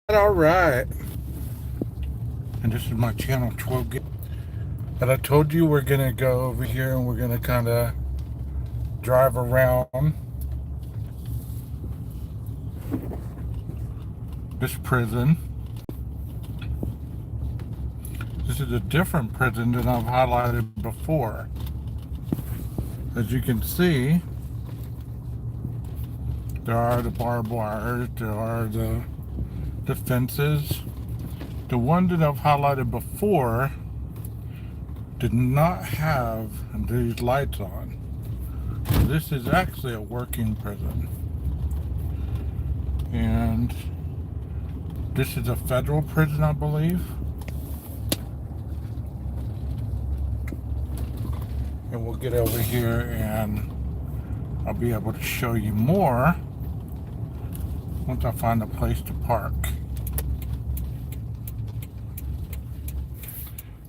All right. And this is my channel 12 gig. And I told you we're going to go over here and we're going to kind of drive around this prison. This is a different prison than I've highlighted before. As you can see, there are the barbed wires, there are the fences. The one that I've highlighted before did not have these lights on. So this is actually a working prison. And this is a federal prison, I believe. And we'll get over here and I'll be able to show you more once I find a place to park.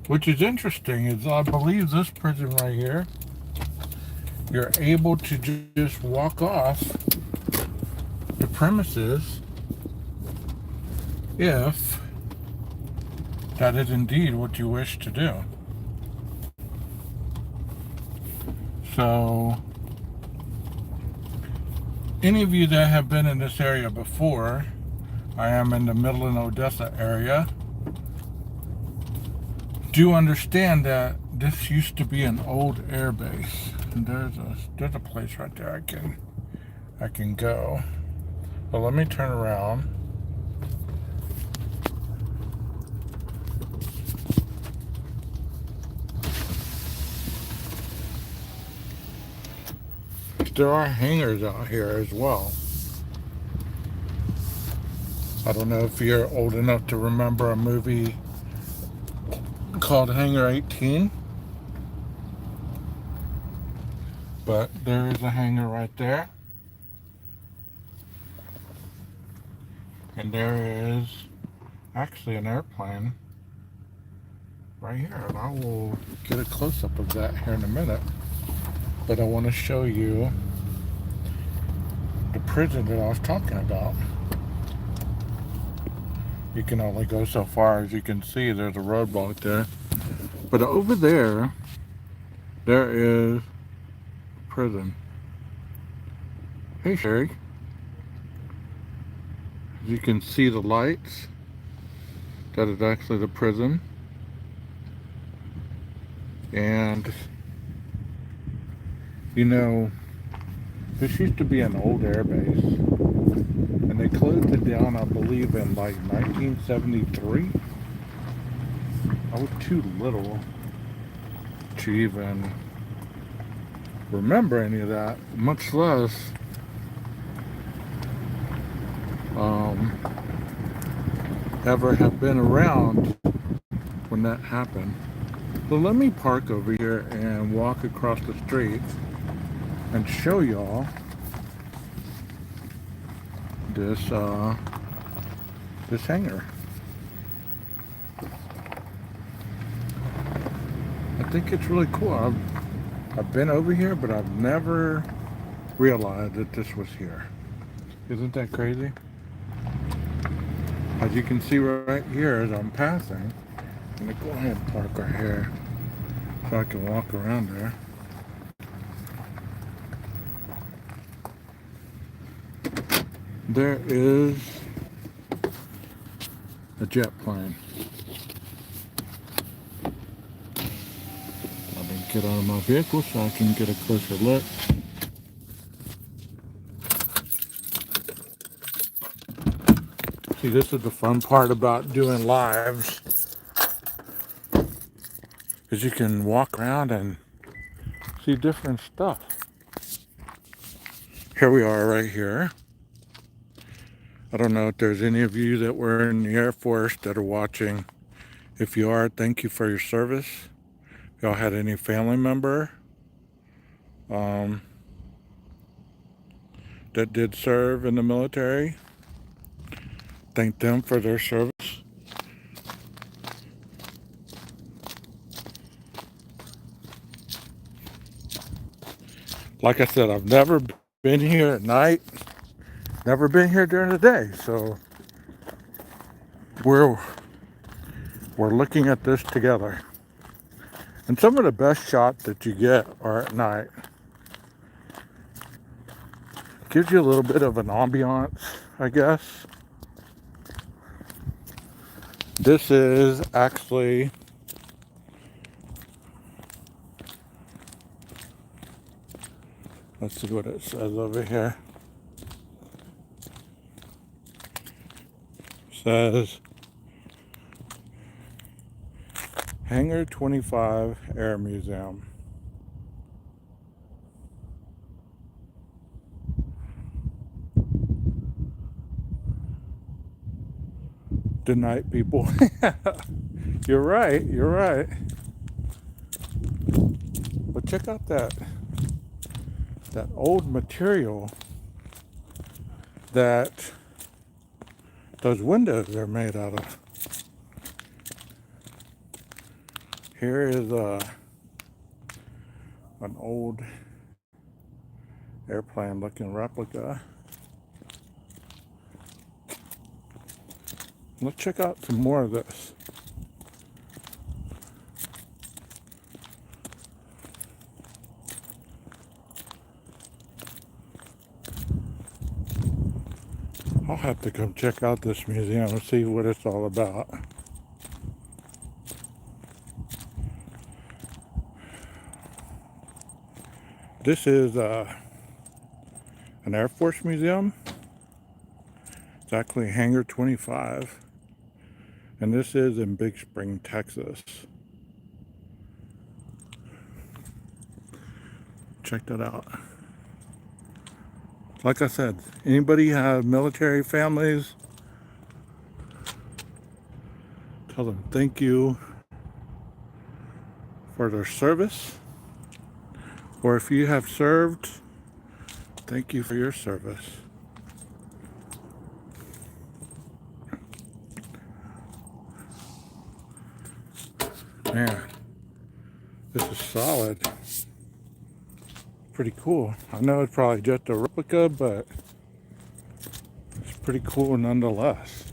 Which is interesting is I believe this prison right here, you're able to just walk off the premises if that is indeed what you wish to do. So, any of you that have been in this area before, I am in the Midland, Odessa area, do understand that this used to be an old air base. And there's a place right there I can go. But let me turn around. There are hangars out here as well. I don't know if you're old enough to remember a movie called Hangar 18, but there is a hangar right there, and there is actually an airplane right here, and I will get a close-up of that here in a minute. But I want to show you the prison that I was talking about. You can only go so far. As you can see, there's a roadblock there. But over there is prison. Hey, Sherry. As you can see the lights, that is actually the prison. And, you know, this used to be an old air base. And they closed it down, I believe, in like 1973. I was too little to even remember any of that, much less ever have been around when that happened. So let me park over here and walk across the street and show y'all this hangar. I think it's really cool. I've been over here, but I've never realized that this was here. Isn't that crazy? As you can see right here as I'm passing, I'm gonna go ahead and park right here so I can walk around there. There is a jet plane. Let me get out of my vehicle so I can get a closer look. See, this is the fun part about doing lives, is you can walk around and see different stuff. Here we are right here. I don't know if there's any of you that were in the Air Force that are watching. If you are, thank you for your service. If y'all had any family member that did serve in the military, thank them for their service. Like I said, I've never been here at night, never been here during the day, so we're looking at this together. And some of the best shots that you get are at night. Gives you a little bit of an ambiance, I guess. This is actually let's see what it says over here. It says Hangar 25 Air Museum. Good night, people. You're right, you're right. But check out that old material that those windows are made out of. Here is an old airplane looking replica. Let's check out some more of this. I'll have to come check out this museum and see what it's all about. This is an Air Force museum. It's actually Hangar 25. And this is in Big Spring, Texas. Check that out. Like I said, anybody have military families, tell them thank you for their service. Or if you have served, thank you for your service. Man, this is solid. Pretty cool. I know it's probably just a replica, but it's pretty cool nonetheless.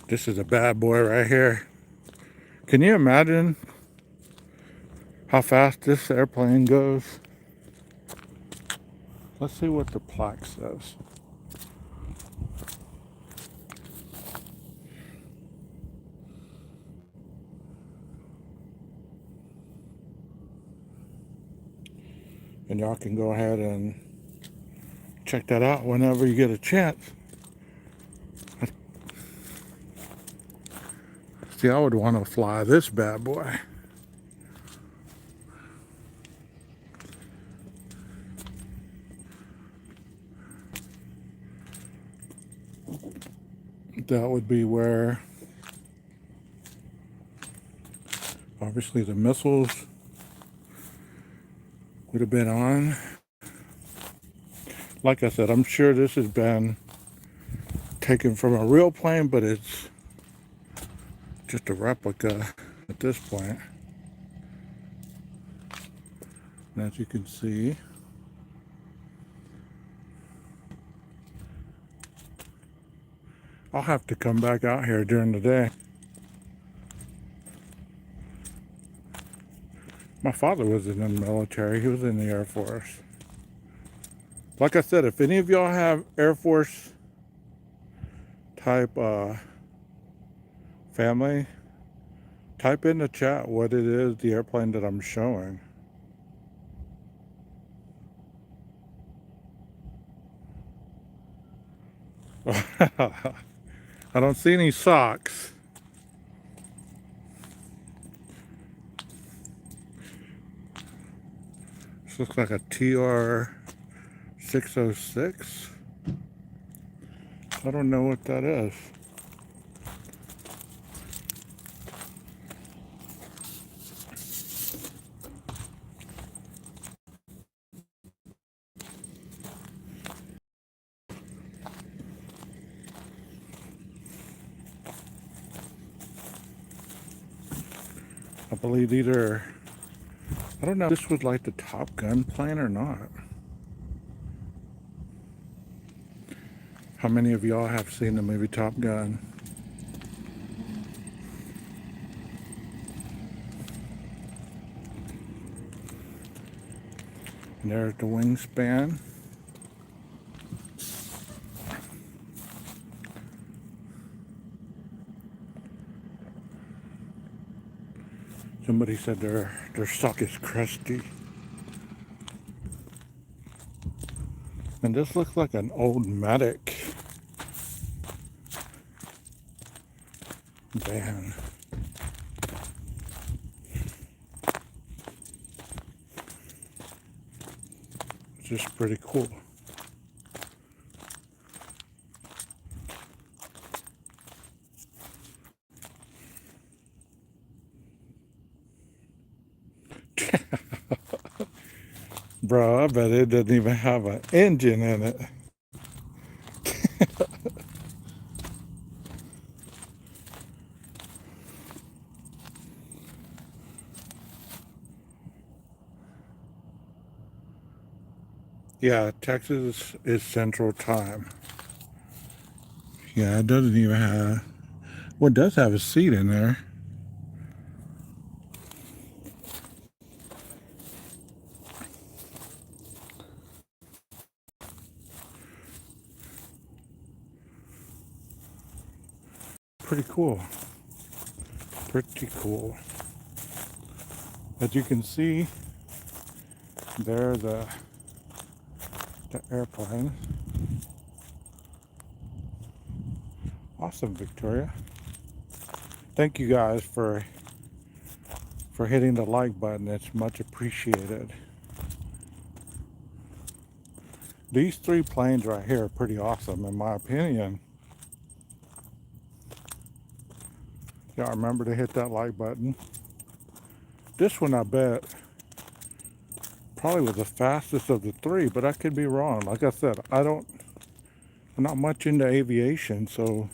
This is a bad boy right here. Can you imagine how fast this airplane goes? Let's see what the plaque says. And y'all can go ahead and check that out whenever you get a chance. See, I would want to fly this bad boy. That would be where, obviously, the missiles would have been on. Like I said, I'm sure this has been taken from a real plane, but it's just a replica at this point. And as you can see, I'll have to come back out here during the day. My father was in the military. He was in the Air Force. Like I said, if any of y'all have Air Force type family, type in the chat what it is, the airplane that I'm showing. I don't see any socks. This looks like a TR-606. I don't know what that is. I believe these are I don't know if this was like the Top Gun plane or not. How many of y'all have seen the movie Top Gun? And there's the wingspan. Somebody said their sock is crusty. And this looks like an old Medic van. It's just pretty cool. Bro, I bet it doesn't even have an engine in it. Yeah, Texas is Central Time. Yeah, it doesn't even have... Well, it does have a seat in there. Pretty cool. Pretty cool. As you can see, there the airplane. Awesome, Victoria. Thank you guys for hitting the like button. It's much appreciated. These 3 planes right here are pretty awesome in my opinion. Y'all remember to hit that like button. This one, I bet, probably was the fastest of the 3, but I could be wrong. Like I said, I'm not much into aviation, so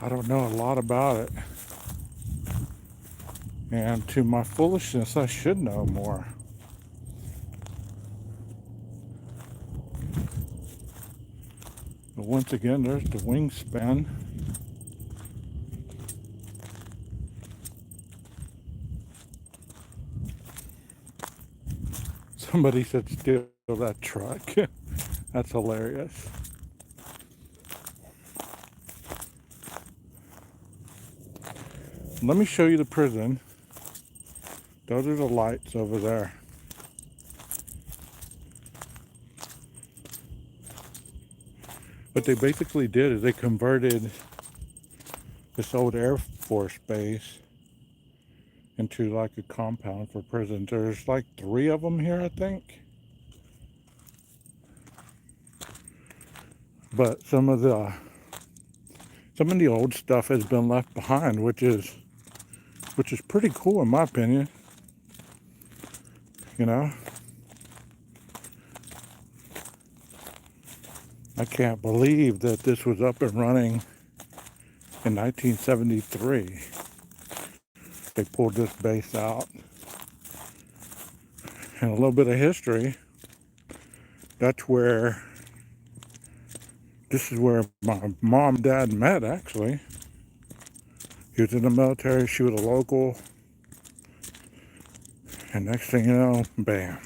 I don't know a lot about it. And to my foolishness, I should know more. But once again, there's the wingspan. Somebody said steal that truck. That's hilarious. Let me show you the prison. Those are the lights over there. What they basically did is they converted this old Air Force base into like a compound for prisons. There's like 3 of them here, I think. But some of the old stuff has been left behind, which is pretty cool in my opinion. You know, I can't believe that this was up and running in 1973. They pulled this base out. And a little bit of history. This is where my mom and dad met, actually. He was in the military, she was a local. And next thing you know, bam.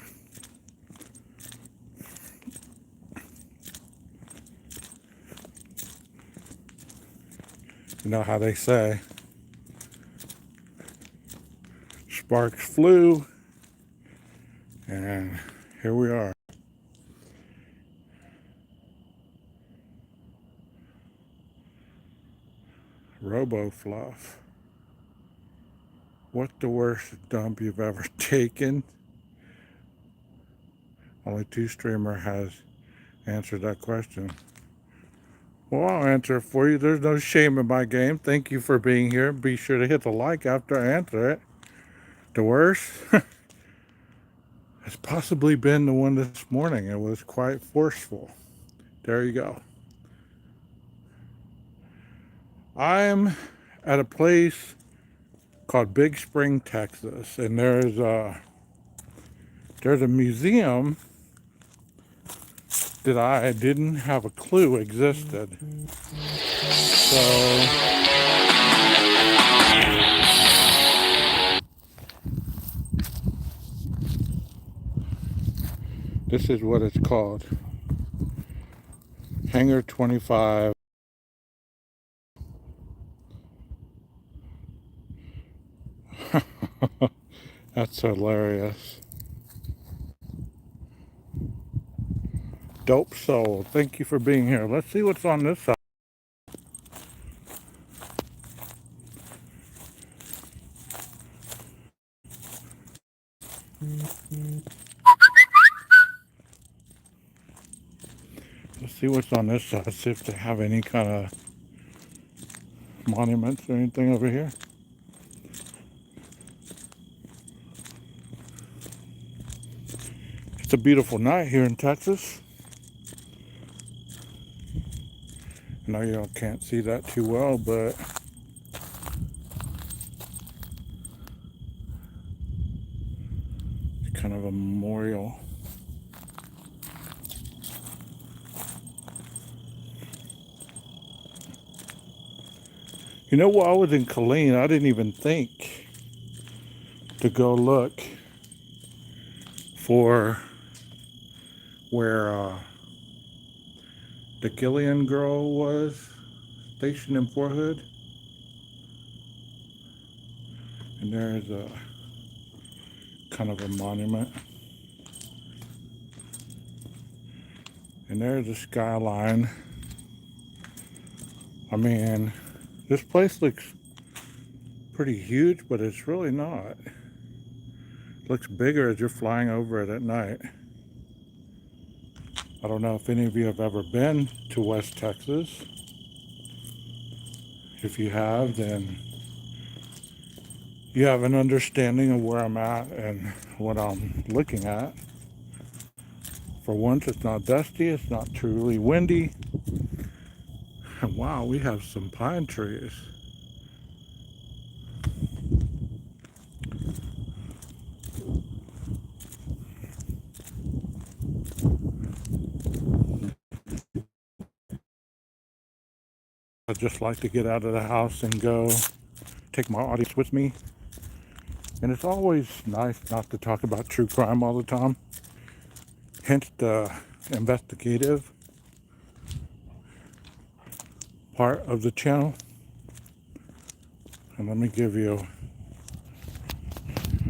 You know how they say, sparks flew, and here we are. Robo Fluff. What's the worst dump you've ever taken? Only 2 streamer has answered that question. Well, I'll answer it for you. There's no shame in my game. Thank you for being here. Be sure to hit the like after I answer it. The worst has possibly been the one this morning. It was quite forceful. There you go. I'm at a place called Big Spring, Texas, and there's a museum that I didn't have a clue existed. So this is what it's called. Hangar 25. That's hilarious. Dope soul. Thank you for being here. Let's see what's on this side. Let's see what's on this side. See if they have any kind of monuments or anything over here. It's a beautiful night here in Texas. I know y'all can't see that too well, but it's kind of a memorial. You know, while I was in Killeen, I didn't even think to go look for where the Gillian girl was stationed in Fort Hood. And there's a kind of a monument. And there's a skyline. I mean, this place looks pretty huge, but it's really not. It looks bigger as you're flying over it at night. I don't know if any of you have ever been to West Texas. If you have, then you have an understanding of where I'm at and what I'm looking at. For once, it's not dusty, it's not truly windy. And wow, we have some pine trees. I'd just like to get out of the house and go take my audience with me. And it's always nice not to talk about true crime all the time. Hence the investigative part of the channel. And let me give you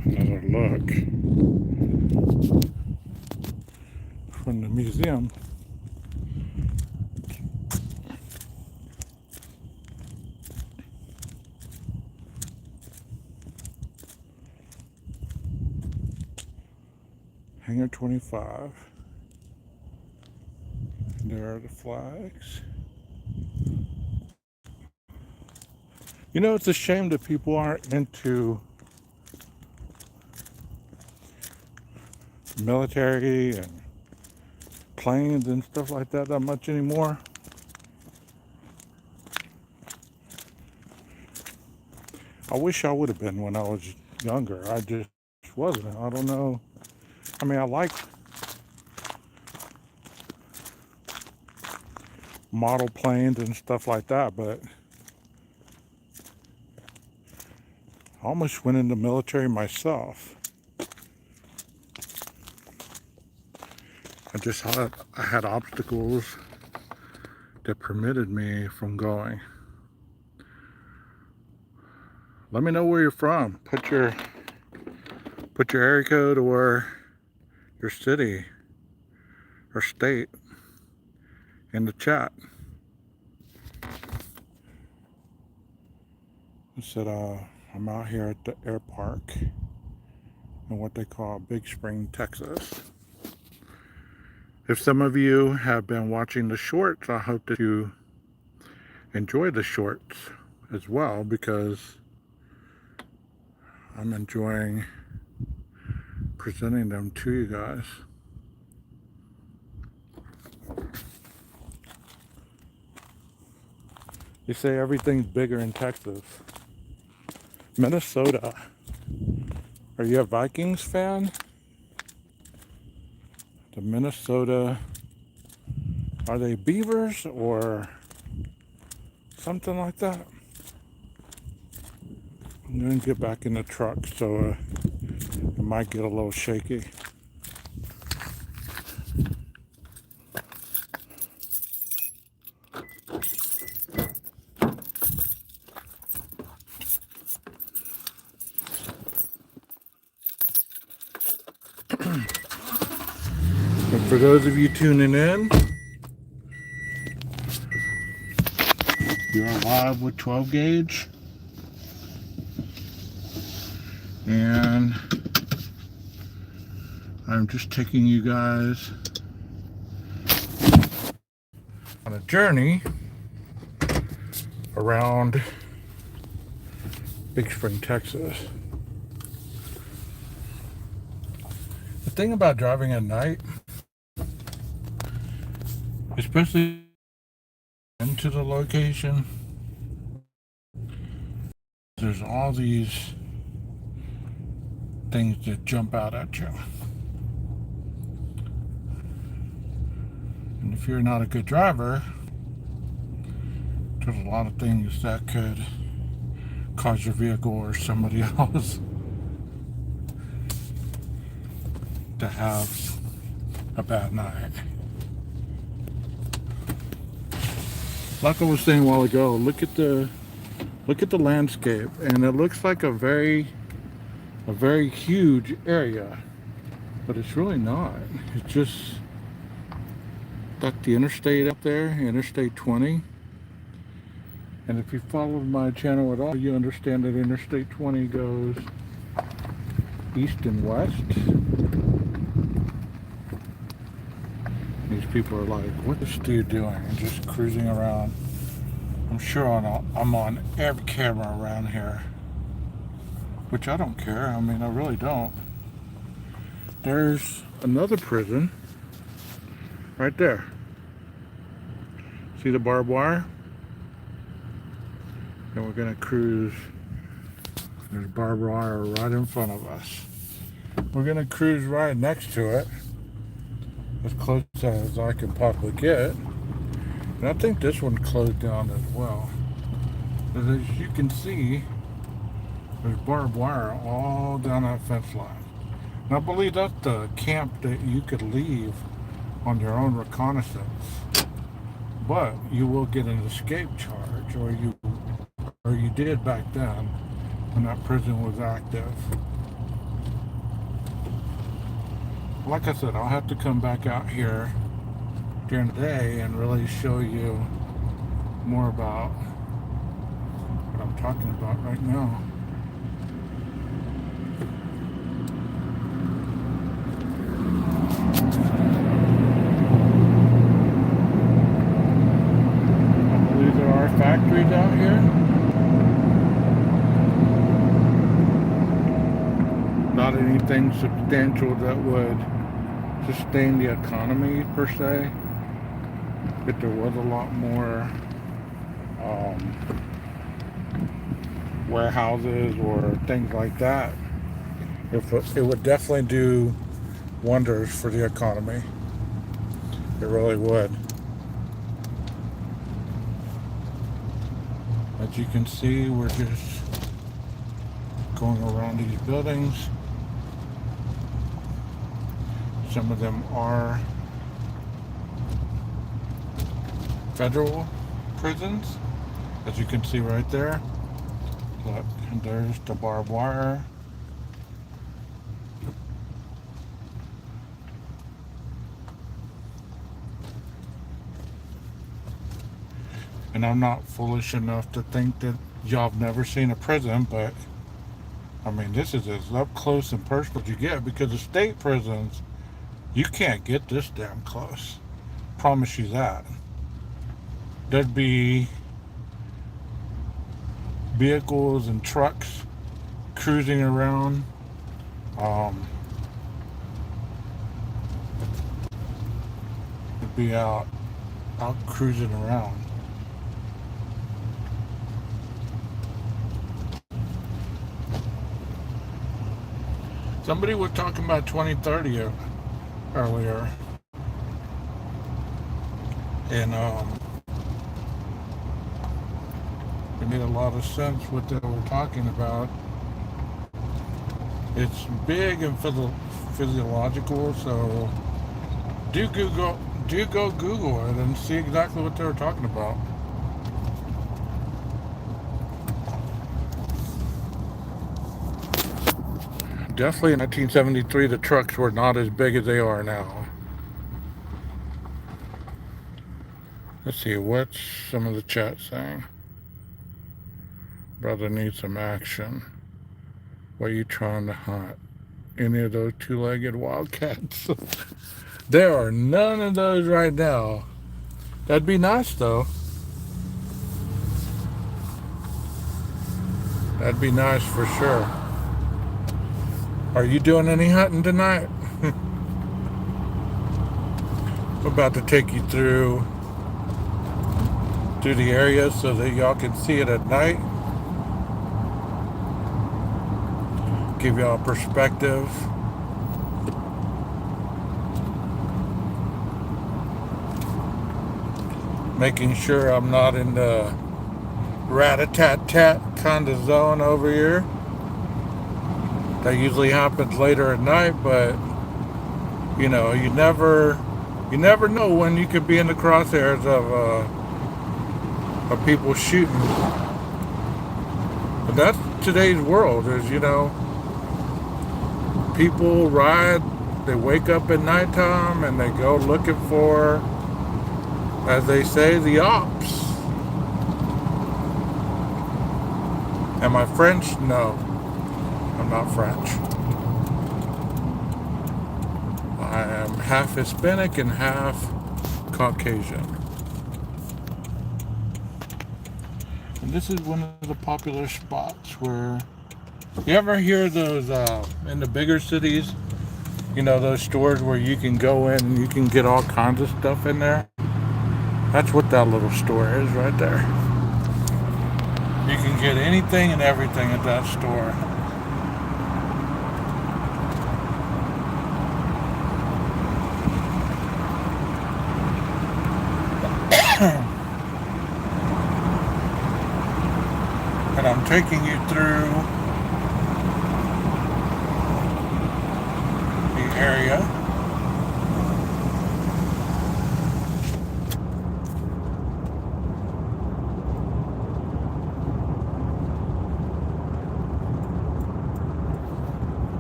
another look from the museum. Hangar 25. There are the flags. You know, it's a shame that people aren't into military and planes and stuff like that much anymore. I wish I would have been when I was younger. I just wasn't. I don't know. I mean, I like model planes and stuff like that, but I almost went in the military myself. I had obstacles that permitted me from going. Let me know where you're from. Put your area code or your city or state in the chat. I said I'm out here at the air park in what they call Big Spring, Texas. If some of you have been watching the shorts, I hope that you enjoy the shorts as well, because I'm enjoying presenting them to you guys. You say everything's bigger in Texas. Minnesota. Are you a Vikings fan? The Minnesota, are they Beavers or something like that? I'm gonna get back in the truck, so it might get a little shaky. And for those of you tuning in, you're live with 12 gauge. And I'm just taking you guys on a journey around Big Spring, Texas. The thing about driving at night, especially into the location, there's all these things that jump out at you. And if you're not a good driver, there's a lot of things that could cause your vehicle or somebody else to have a bad night. Like I was saying a while ago, look at the landscape, and it looks like a very huge area, but it's really not. It's just got the interstate up there, Interstate 20. And if you followed my channel at all, you understand that Interstate 20 goes east and west. These people are like, what is this dude doing? Just cruising around. I'm sure I'm on every camera around here, which I don't care. I mean, I really don't. There's another prison right there. See the barbed wire? And we're gonna cruise. There's barbed wire right in front of us. We're gonna cruise right next to it, as close as I can possibly get. And I think this one closed down as well. But as you can see, there's barbed wire all down that fence line. And I believe that's the camp that you could leave on your own reconnaissance. But you will get an escape charge, or you did back then when that prison was active. Like I said, I'll have to come back out here during the day and really show you more about what I'm talking about right now. I believe there are factories out here. Not anything substantial that would sustain the economy per se. If there was a lot more warehouses or things like that, it would definitely do wonders for the economy. It really would. As you can see, we're just going around these buildings. Some of them are federal prisons, as you can see right there. Look, and there's the barbed wire. And I'm not foolish enough to think that y'all have never seen a prison, but I mean, this is as up close and personal as you get, because the state prisons, you can't get this damn close. Promise you that. There'd be vehicles and trucks cruising around. It'd be out cruising around. Somebody was talking about 2030 earlier, and it made a lot of sense what they were talking about. It's big and physiological, so do go Google it and see exactly what they were talking about. Definitely in 1973, the trucks were not as big as they are now. Let's see, what's some of the chat saying? Brother needs some action. What are you trying to hunt? Any of those two-legged wildcats? There are none of those right now. That'd be nice, though. That'd be nice for sure. Are you doing any hunting tonight? I'm about to take you through the area so that y'all can see it at night. Give y'all perspective. Making sure I'm not in the rat-a-tat-tat kind of zone over here. That usually happens later at night, but you know, you never know when you could be in the crosshairs of people shooting. But that's today's world, is, you know, people ride, they wake up at nighttime and they go looking for, as they say, the ops. Am I French? No, I'm not French. I am half Hispanic and half Caucasian. And this is one of the popular spots where, you ever hear those in the bigger cities, you know, those stores where you can go in and you can get all kinds of stuff in there? That's what that little store is right there. You can get anything and everything at that store. And I'm taking you through the area.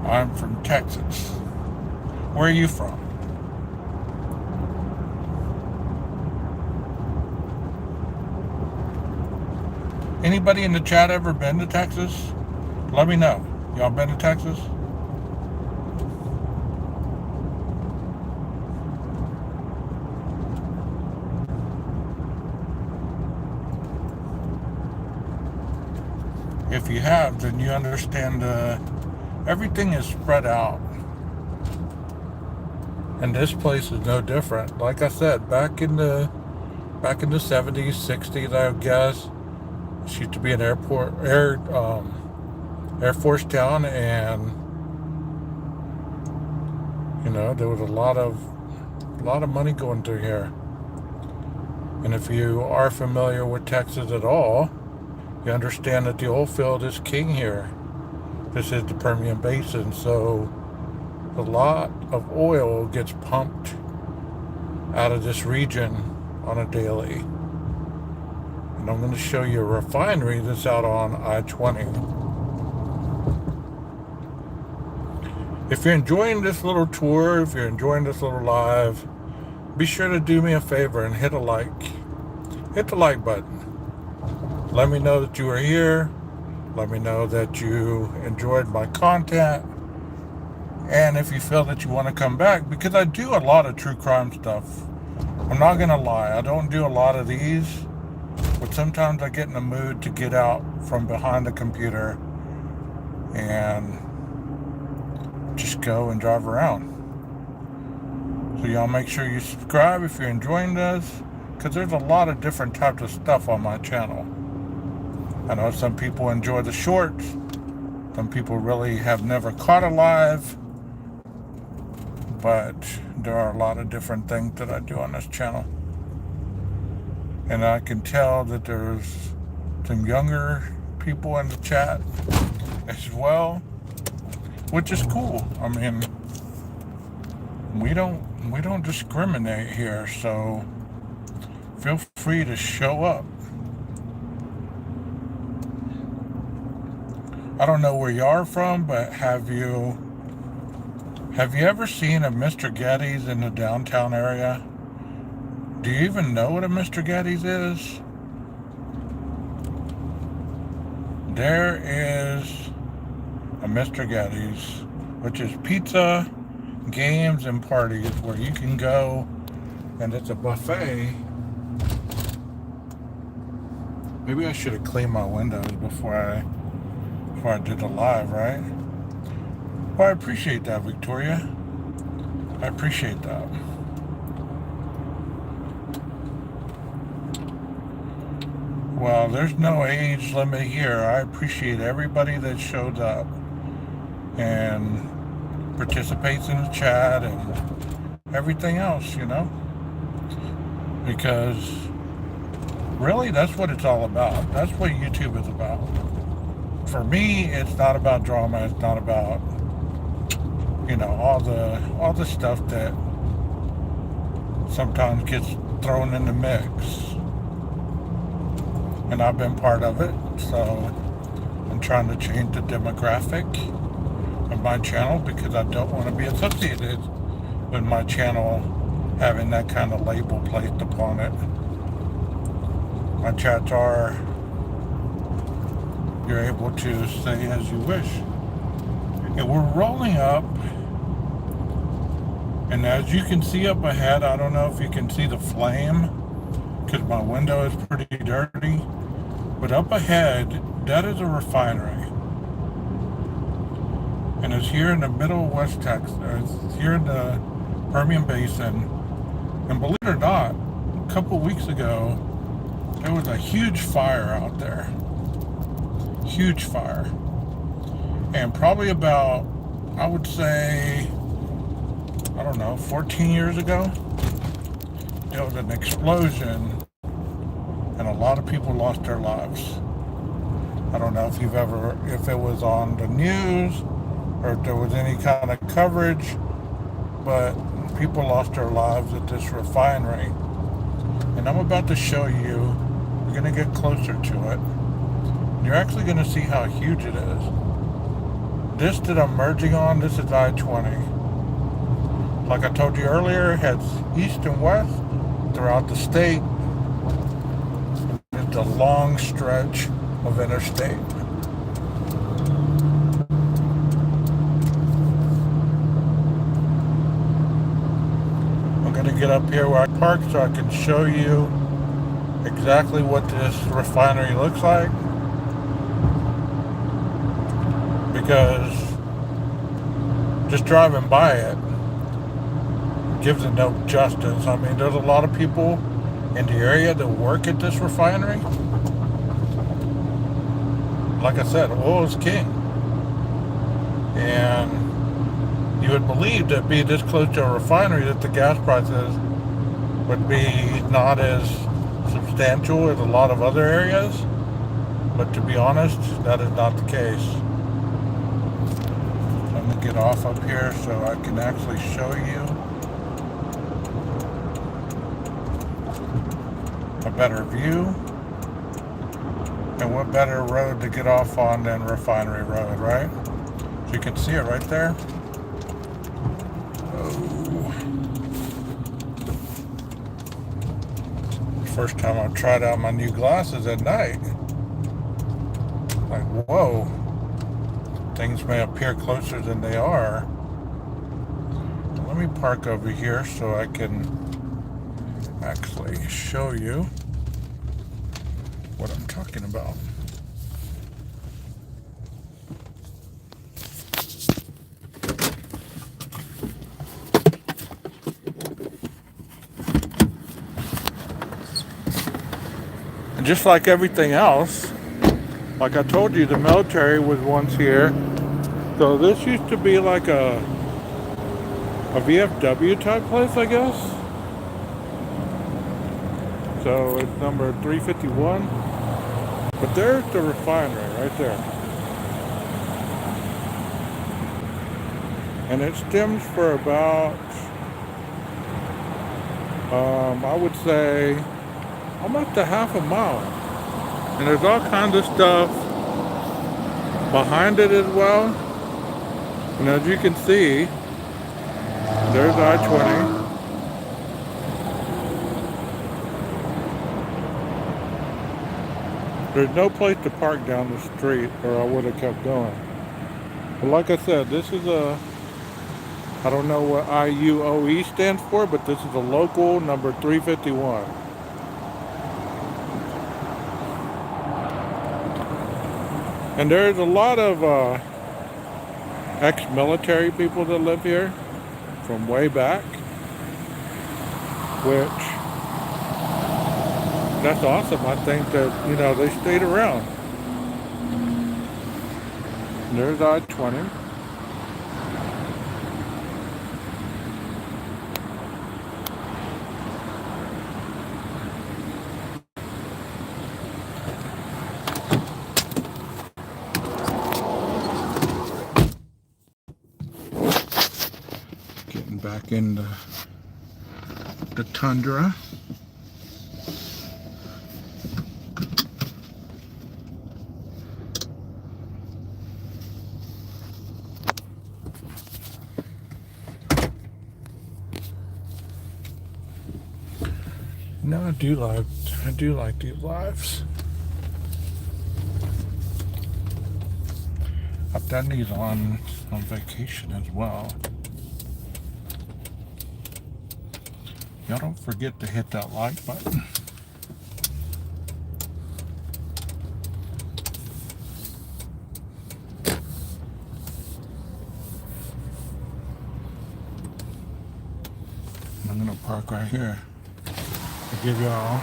I'm from Texas. Where are you from? Anybody in the chat ever been to Texas? Let me know. Y'all been to Texas? If you have, then you understand everything is spread out. And this place is no different. Like I said, back in the 70s, 60s, I guess, it used to be an Air Force town, and you know, there was a lot of money going through here. And if you are familiar with Texas at all, you understand that the oil field is king here. This is the Permian Basin, so a lot of oil gets pumped out of this region on a daily. And I'm going to show you a refinery that's out on I-20. If you're enjoying this little tour, if you're enjoying this little live, be sure to do me a favor and hit a like. Hit the like button. Let me know that you are here. Let me know that you enjoyed my content. And if you feel that you want to come back, because I do a lot of true crime stuff. I'm not going to lie, I don't do a lot of these. But sometimes I get in the mood to get out from behind the computer and just go and drive around. So y'all make sure you subscribe if you're enjoying this, because there's a lot of different types of stuff on my channel. I know some people enjoy the shorts, Some people really have never caught a live, but there are a lot of different things that I do on this channel. And I can tell that there's some younger people in the chat as well, which is cool. I mean, we don't discriminate here, so feel free to show up. I don't know where you are from, but have you ever seen a Mr. Getty's in the downtown area? Do you even know what a Mr. Getty's is? There is a Mr. Getty's, which is pizza, games, and parties, where you can go, and it's a buffet. Maybe I should have cleaned my windows before I did the live, right? Well, I appreciate that, Victoria. I appreciate that. Well, there's no age limit here. I appreciate everybody that shows up and participates in the chat and everything else, you know? Because really, that's what it's all about. That's what YouTube is about. For me, it's not about drama. It's not about, you know, all the stuff that sometimes gets thrown in the mix. And I've been part of it, so I'm trying to change the demographic of my channel because I don't want to be associated with my channel having that kind of label placed upon it. My chats are, you're able to say as you wish. And we're rolling up, and as you can see up ahead, I don't know if you can see the flame because my window is pretty dirty, but up ahead, that is a refinery. And it's here in the middle of West Texas. It's here in the Permian Basin. And believe it or not, a couple weeks ago, there was a huge fire out there. Huge fire. And probably about, I would say, I don't know, 14 years ago, there was an explosion and a lot of people lost their lives. I don't know if if it was on the news or if there was any kind of coverage, but people lost their lives at this refinery. And I'm about to show you, we're going to get closer to it. You're actually going to see how huge it is. This that I'm merging on, this is I-20. Like I told you earlier, it heads east and west throughout the state. It's a long stretch of interstate. I'm going to get up here where I park so I can show you exactly what this refinery looks like. Because just driving by it gives it no justice. I mean, there's a lot of people in the area that work at this refinery. Like I said, oil is king. And you would believe that being this close to a refinery that the gas prices would be not as substantial as a lot of other areas. But to be honest, that is not the case. So I'm going to get off up here so I can actually show you a better view. And what better road to get off on than Refinery Road, right? So you can see it right there. Oh. First time I've tried out my new glasses at night. Like, whoa. Things may appear closer than they are. Let me park over here so I can actually show you what I'm talking about. And just like everything else, like I told you, the military was once here. So this used to be like a VFW type place, I guess. So it's number 351. But there's the refinery right there. And it stems for about, I would say, almost a half a mile. And there's all kinds of stuff behind it as well. And as you can see, there's I-20. There's no place to park down the street or I would have kept going. But like I said, this is I don't know what IUOE stands for, but this is a local number 351. And there's a lot of ex-military people that live here from way back, which that's awesome. I think that, you know, they stayed around. And there's I-20. Getting back in the tundra. No, I do like these lives. I've done these on vacation as well. Y'all don't forget to hit that like button. I'm gonna park right here. To give y'all,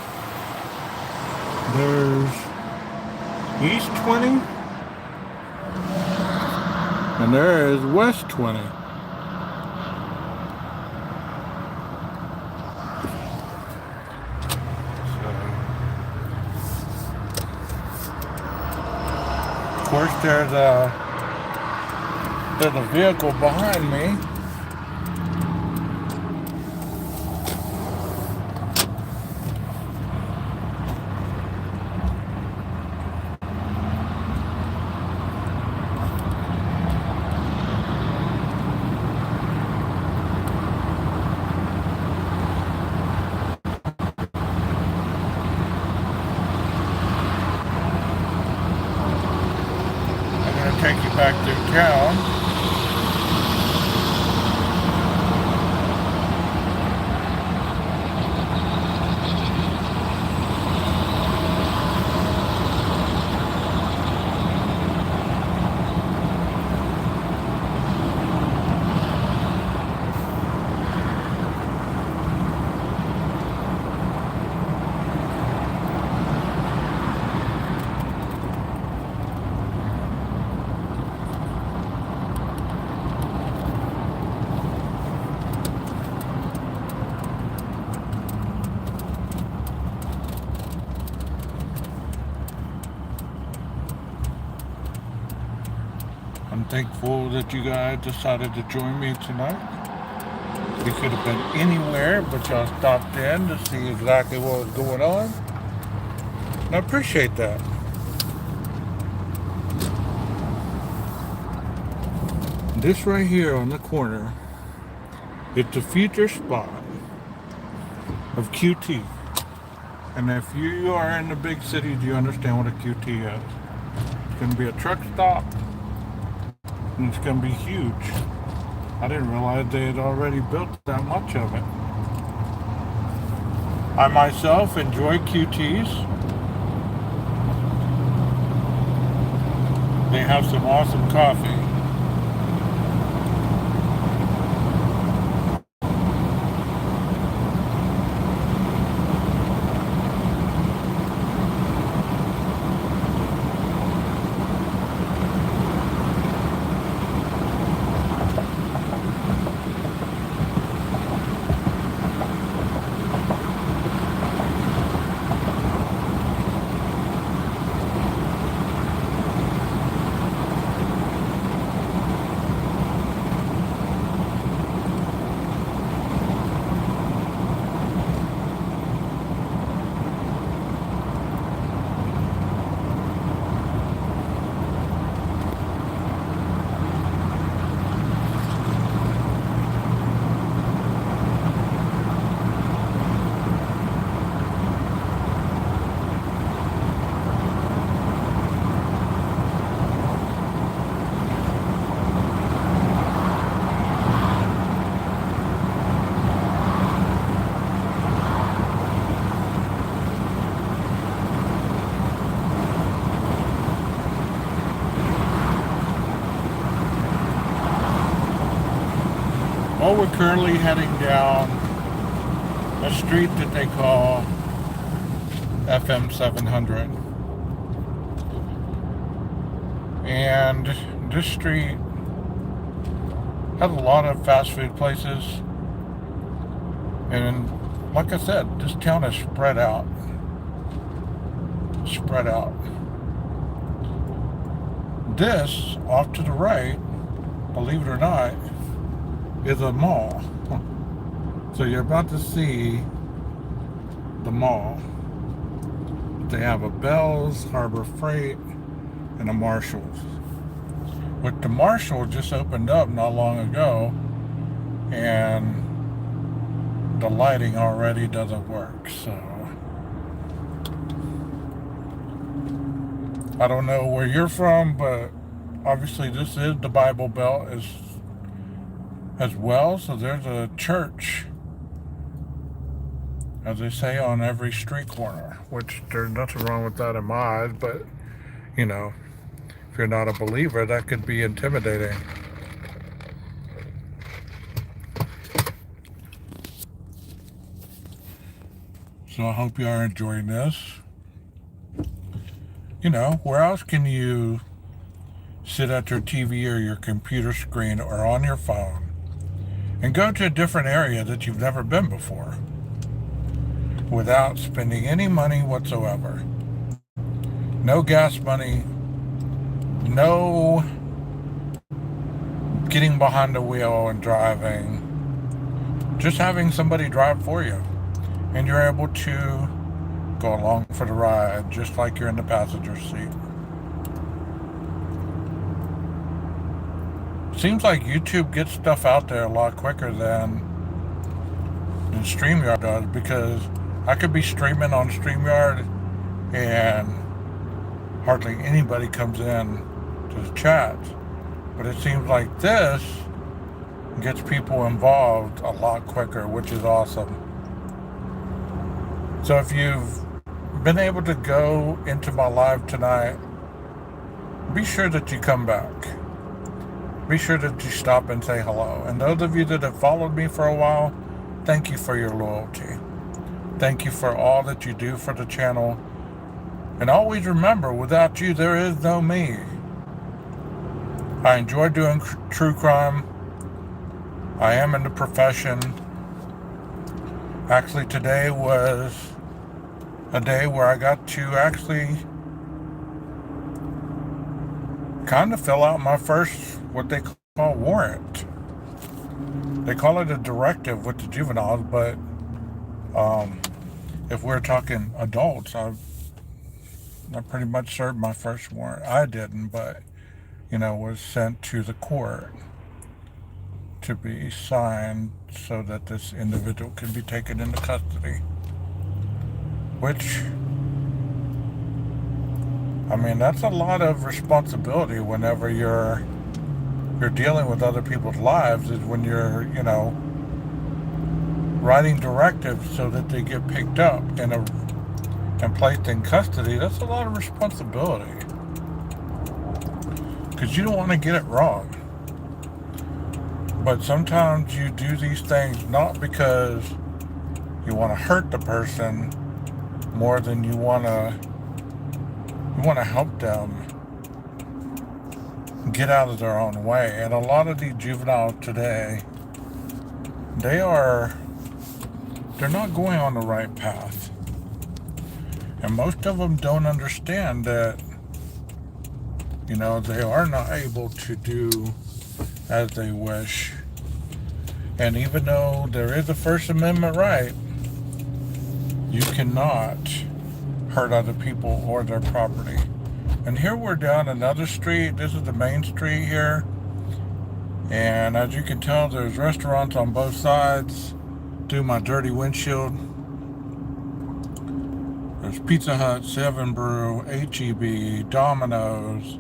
there's East 20 and there is West 20. Of course, there's a vehicle behind me. Take you back through town. I'm thankful that you guys decided to join me tonight. We could have been anywhere, but y'all stopped in to see exactly what was going on. And I appreciate that. This right here on the corner, it's the future spot of QT. And if you are in the big cities, you understand what a QT is. It's going to be a truck stop. And it's going to be huge. I didn't realize they had already built that much of it. I myself enjoy QTs. They have some awesome coffee. Well, we're currently heading down a street that they call FM 700. And this street has a lot of fast food places. And like I said, this town is spread out. Spread out. This, off to the right, believe it or not, is a mall. So you're about to see the mall. They have a Bell's, Harbor Freight, and a Marshall's. Which the Marshall just opened up not long ago, and the lighting already doesn't work, so I don't know where you're from, but obviously this is the Bible Belt as well, so there's a church, as they say, on every street corner, which there's nothing wrong with that in my eyes, but you know, if you're not a believer, that could be intimidating. So I hope you are enjoying this. You know, where else can you sit at your TV or your computer screen or on your phone and go to a different area that you've never been before without spending any money whatsoever? No gas money, no getting behind the wheel and driving, just having somebody drive for you. And you're able to go along for the ride, just like you're in the passenger seat. Seems like YouTube gets stuff out there a lot quicker than StreamYard does, because I could be streaming on StreamYard and hardly anybody comes in to the chat. But it seems like this gets people involved a lot quicker, which is awesome. So if you've been able to go into my live tonight, be sure that you come back. Be sure that you stop and say hello. And those of you that have followed me for a while, thank you for your loyalty. Thank you for all that you do for the channel. And always remember, without you, there is no me. I enjoy doing true crime. I am in the profession. Actually, today was a day where I got to actually kind of fill out my first, what they call, warrant. They call it a directive with the juveniles, but if we're talking adults, I pretty much served my first warrant. I didn't, but, you know, was sent to the court to be signed so that this individual can be taken into custody. Which, I mean, that's a lot of responsibility whenever you're dealing with other people's lives, is when you're, you know, writing directives so that they get picked up and placed in custody. That's a lot of responsibility, because you don't want to get it wrong. But sometimes you do these things not because you want to hurt the person more than you want to help them get out of their own way. And a lot of these juveniles today, they're not going on the right path. And most of them don't understand that, you know, they are not able to do as they wish. And even though there is a First Amendment right, you cannot hurt other people or their property. And here we're down another street. This is the main street here. And as you can tell, there's restaurants on both sides. Through my dirty windshield, there's Pizza Hut, 7 Brew, HEB, Domino's,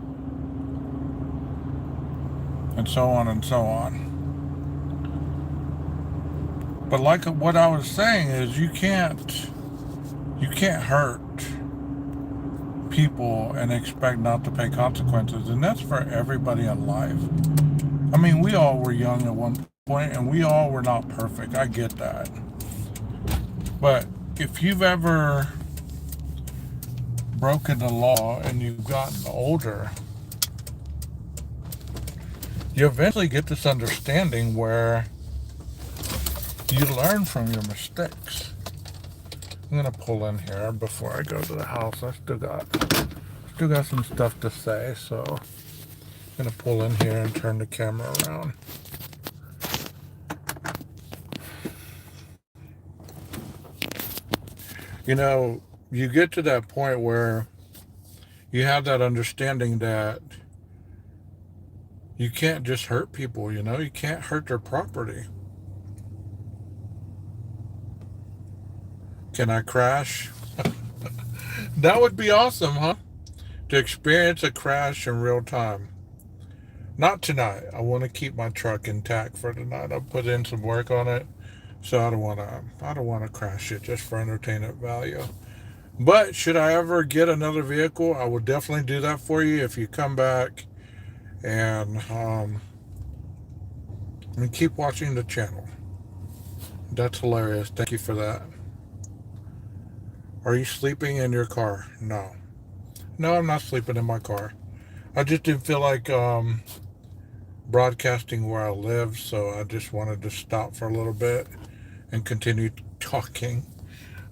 and so on and so on. But like what I was saying is, you can't hurt people and expect not to pay consequences. And that's for everybody in life. I mean, we all were young at one point, and we all were not perfect. I get that. But if you've ever broken the law and you've gotten older, you eventually get this understanding where you learn from your mistakes. I'm gonna pull in here before I go to the house. I still got some stuff to say, so I'm gonna pull in here and turn the camera around. You know, you get to that point where you have that understanding that you can't just hurt people, you know? You can't hurt their property. Can I crash? That would be awesome, huh? To experience a crash in real time. Not tonight. I want to keep my truck intact for tonight. I'll put in some work on it, so I don't want to crash it just for entertainment value. But should I ever get another vehicle, I will definitely do that for you if you come back and keep watching the channel. That's hilarious. Thank you for that. Are you sleeping in your car? No. No, I'm not sleeping in my car. I just didn't feel like broadcasting where I live, so I just wanted to stop for a little bit and continue talking.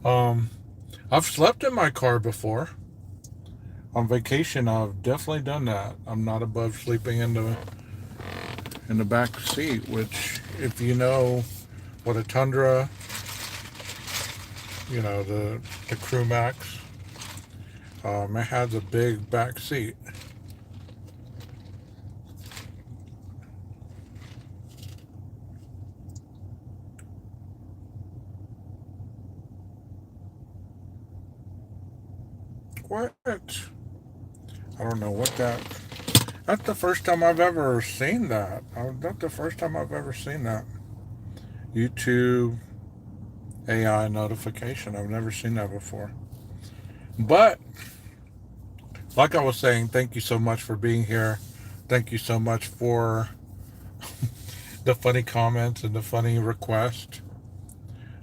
I've slept in my car before. On vacation, I've definitely done that. I'm not above sleeping in the back seat, which, if you know what a Tundra, you know, the Crew Max, it has a big back seat. What? I don't know what that... That's the first time I've ever seen that. That's the first time I've ever seen that. YouTube AI notification. I've never seen that before. But, like I was saying, thank you so much for being here. Thank you so much for the funny comments and the funny requests.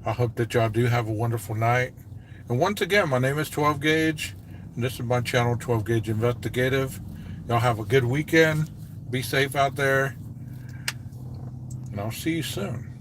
I hope that y'all do have a wonderful night. And once again, my name is 12 Gauge, and this is my channel, 12 Gauge Investigative. Y'all have a good weekend. Be safe out there. And I'll see you soon.